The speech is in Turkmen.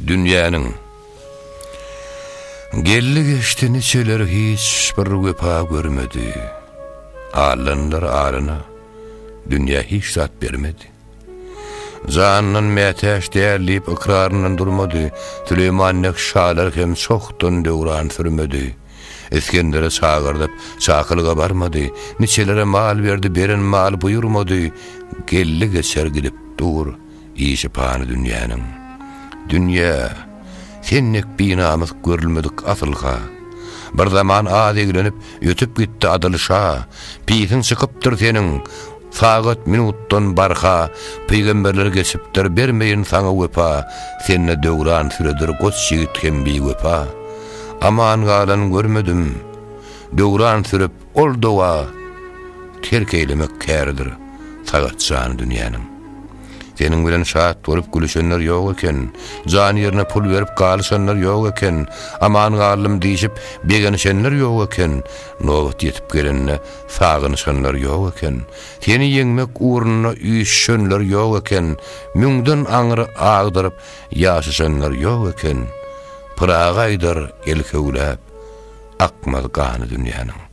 Dünýäniň gelli geçti niçeler hiç bir wepa görmedi. Alanlar arana dünýä hiç zat bermedi. Zannan mätäş därlip ikrarından durmady. Süleyman Nekşalar hem çokdan döwran sürmedi. Eskender'e çağırdyp çakılga barmady. Niçelere mal berdi, beren mal buyurmady. Gelli geçer gidip dur işi pany dünýäniň. Dünýä sennek binamyz görülmedik asylga. Bir zaman ad eglenip ötüp gitdi adylşa. Piýiň çykypdyr seniň sagat minutdan barha. Peýgamberler geçipdir bermeýin saňa wepa. Senne döwran süredir goç ýigitken bir wepa. Aman galan görmedim. Döwran sürüp ol dowa terk eylemek kärdir. Sagatçan dünýäniň. Senin bilen şahat bolup gülüşenler ýok eken, jan ýerine pul berip galyşanlar ýok eken, aman galym diýip begenişenler ýok eken, nowat ýetip gelenne sagynşanlar ýok eken, seni ýeňmek uğruna üýşenler ýok eken, müňden aňyry agdyryp ýaşaşanlar ýok eken, pıragaýdyr el kewläp akmaly gany dünýäniň.